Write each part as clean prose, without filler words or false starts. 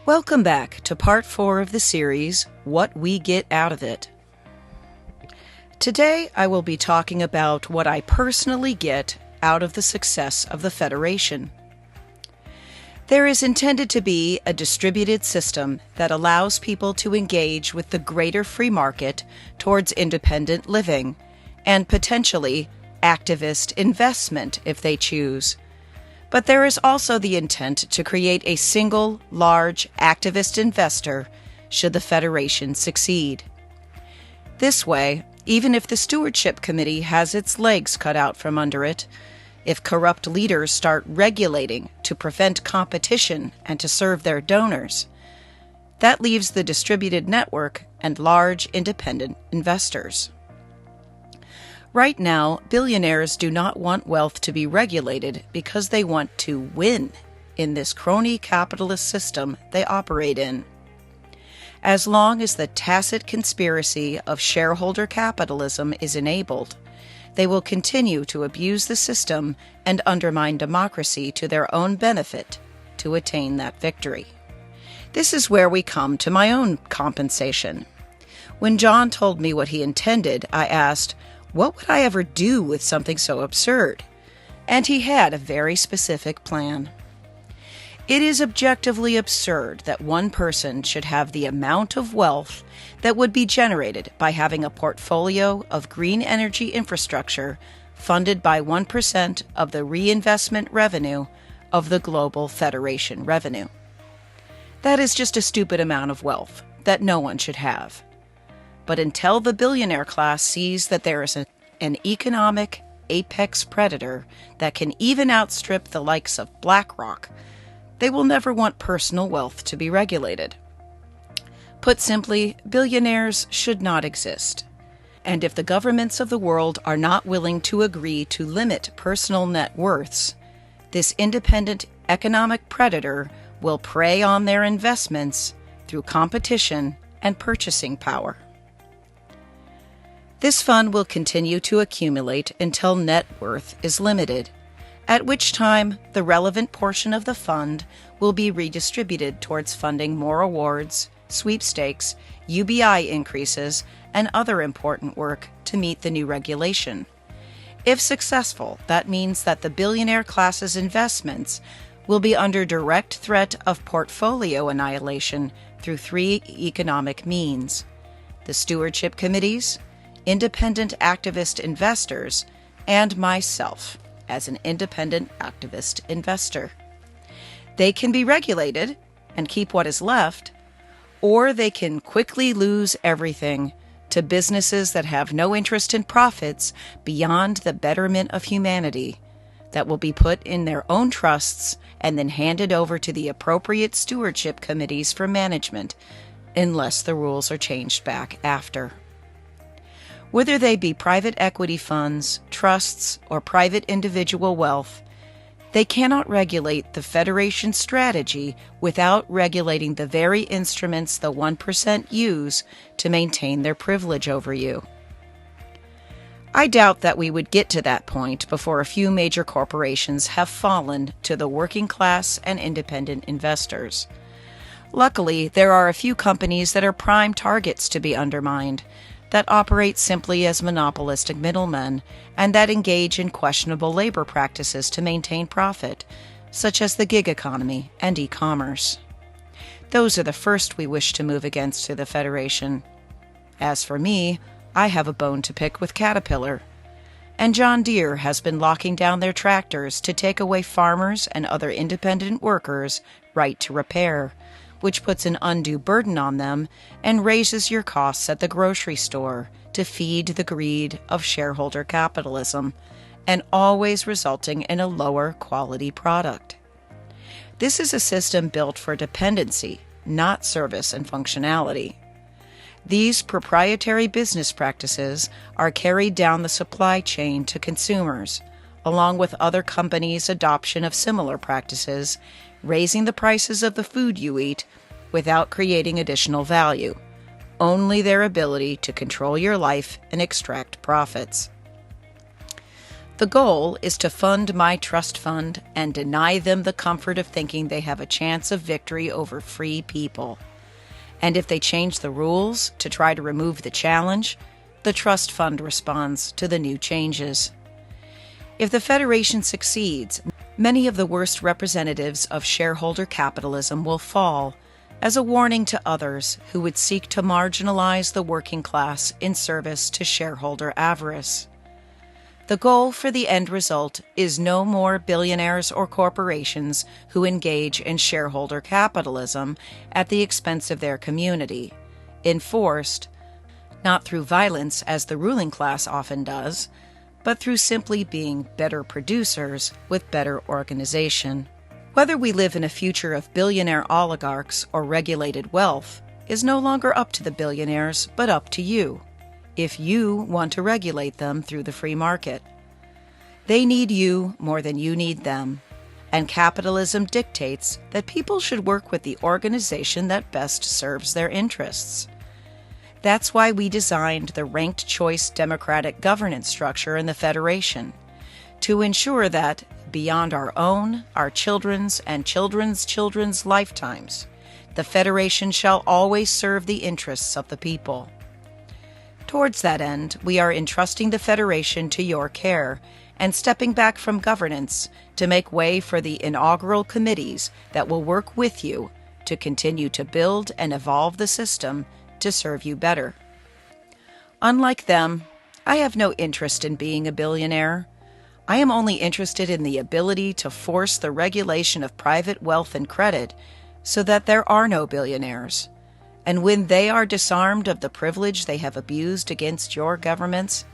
Welcome back to part 4 of the series, What We Get Out of It. Today I will be talking about what I personally get out of the success of the Federation. There is intended to be a distributed system that allows people to engage with the greater free market towards independent living and potentially activist investment if they choose. But there is also the intent to create a single, large, activist investor should the Federation succeed. This way, even if the Stewardship Committee has its legs cut out from under it, if corrupt leaders start regulating to prevent competition and to serve their donors, that leaves the distributed network and large independent investors. Right now, billionaires do not want wealth to be regulated because they want to win in this crony capitalist system they operate in. As long as the tacit conspiracy of shareholder capitalism is enabled, they will continue to abuse the system and undermine democracy to their own benefit to attain that victory. This is where we come to my own compensation. When John told me what he intended, I asked, what would I ever do with something so absurd? And he had a very specific plan. It is objectively absurd that one person should have the amount of wealth that would be generated by having a portfolio of green energy infrastructure funded by 1% of the reinvestment revenue of the global Federation revenue. That is just a stupid amount of wealth that no one should have. But until the billionaire class sees that there is an economic apex predator that can even outstrip the likes of BlackRock, they will never want personal wealth to be regulated. Put simply, billionaires should not exist. And if the governments of the world are not willing to agree to limit personal net worths, this independent economic predator will prey on their investments through competition and purchasing power. This fund will continue to accumulate until net worth is limited, at which time the relevant portion of the fund will be redistributed towards funding more awards, sweepstakes, UBI increases, and other important work to meet the new regulation. If successful, that means that the billionaire class's investments will be under direct threat of portfolio annihilation through 3 economic means: the stewardship committees, independent activist investors, and myself as an independent activist investor. They can be regulated and keep what is left, or they can quickly lose everything to businesses that have no interest in profits beyond the betterment of humanity, that will be put in their own trusts and then handed over to the appropriate stewardship committees for management, unless the rules are changed back after. Whether they be private equity funds, trusts, or private individual wealth, they cannot regulate the Federation's strategy without regulating the very instruments the 1% use to maintain their privilege over you. I doubt that we would get to that point before a few major corporations have fallen to the working class and independent investors. Luckily, there are a few companies that are prime targets to be undermined, that operate simply as monopolistic middlemen, and that engage in questionable labor practices to maintain profit, such as the gig economy and e-commerce. Those are the first we wish to move against through the Federation. As for me, I have a bone to pick with Caterpillar, and John Deere has been locking down their tractors to take away farmers and other independent workers' right to repair, which puts an undue burden on them and raises your costs at the grocery store to feed the greed of shareholder capitalism, and always resulting in a lower quality product. This is a system built for dependency, not service and functionality. These proprietary business practices are carried down the supply chain to consumers, along with other companies' adoption of similar practices, raising the prices of the food you eat without creating additional value, only their ability to control your life and extract profits. The goal is to fund my trust fund and deny them the comfort of thinking they have a chance of victory over free people. And if they change the rules to try to remove the challenge, the trust fund responds to the new changes. If the Federation succeeds, many of the worst representatives of shareholder capitalism will fall, as a warning to others who would seek to marginalize the working class in service to shareholder avarice. The goal for the end result is no more billionaires or corporations who engage in shareholder capitalism at the expense of their community, enforced, not through violence as the ruling class often does, but through simply being better producers with better organization. Whether we live in a future of billionaire oligarchs or regulated wealth is no longer up to the billionaires, but up to you, if you want to regulate them through the free market. They need you more than you need them, and capitalism dictates that people should work with the organization that best serves their interests. That's why we designed the ranked choice democratic governance structure in the Federation, to ensure that, beyond our own, our children's, and children's children's lifetimes, the Federation shall always serve the interests of the people. Towards that end, we are entrusting the Federation to your care and stepping back from governance to make way for the inaugural committees that will work with you to continue to build and evolve the system to serve you better. Unlike them, I have no interest in being a billionaire. I am only interested in the ability to force the regulation of private wealth and credit so that there are no billionaires. And when they are disarmed of the privilege they have abused against your governments,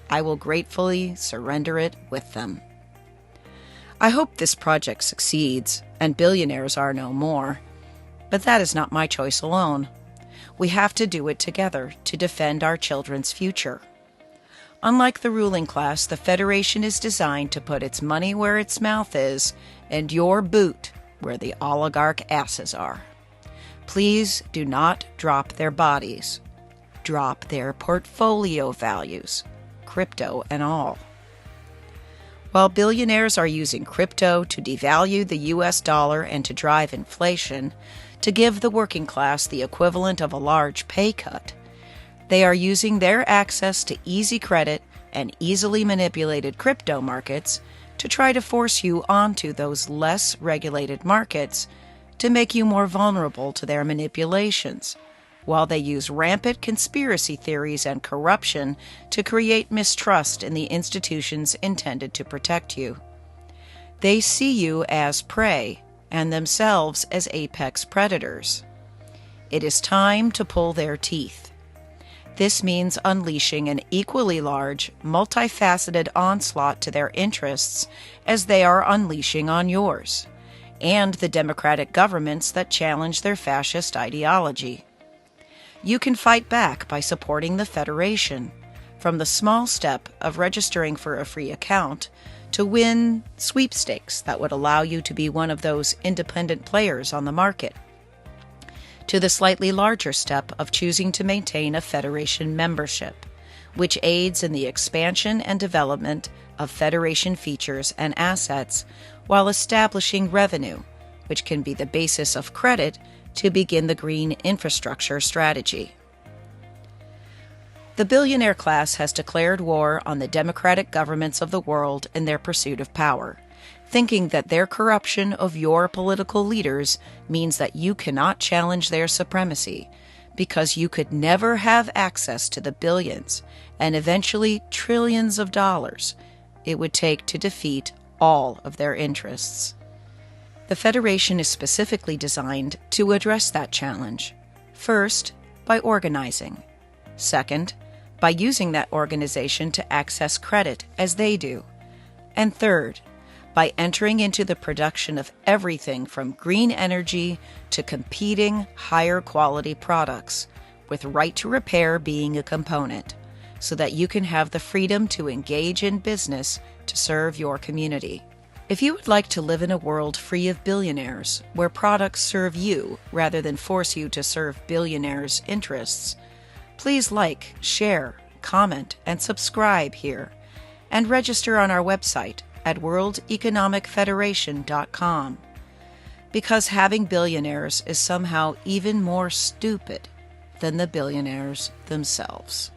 I will gratefully surrender it with them. I hope this project succeeds and billionaires are no more, but that is not my choice alone. We have to do it together to defend our children's future. Unlike the ruling class, the Federation is designed to put its money where its mouth is and your boot where the oligarch asses are. Please do not drop their bodies. Drop their portfolio values, crypto and all. While billionaires are using crypto to devalue the US dollar and to drive inflation, to give the working class the equivalent of a large pay cut, they are using their access to easy credit and easily manipulated crypto markets to try to force you onto those less regulated markets to make you more vulnerable to their manipulations, while they use rampant conspiracy theories and corruption to create mistrust in the institutions intended to protect you. They see you as prey and themselves as apex predators. It is time to pull their teeth. This means unleashing an equally large, multifaceted onslaught to their interests as they are unleashing on yours, and the democratic governments that challenge their fascist ideology. You can fight back by supporting the Federation, from the small step of registering for a free account to win sweepstakes that would allow you to be one of those independent players on the market, to the slightly larger step of choosing to maintain a Federation membership, which aids in the expansion and development of Federation features and assets while establishing revenue, which can be the basis of credit to begin the green infrastructure strategy. The billionaire class has declared war on the democratic governments of the world in their pursuit of power, thinking that their corruption of your political leaders means that you cannot challenge their supremacy, because you could never have access to the billions and eventually trillions of dollars it would take to defeat all of their interests. The Federation is specifically designed to address that challenge. First, by organizing. Second, by using that organization to access credit as they do. And third, by entering into the production of everything from green energy to competing higher quality products, with right to repair being a component, so that you can have the freedom to engage in business to serve your community. If you would like to live in a world free of billionaires, where products serve you rather than force you to serve billionaires' interests, please like, share, comment, and subscribe here. and register on our website at worldeconomicfederation.com, because having billionaires is somehow even more stupid than the billionaires themselves.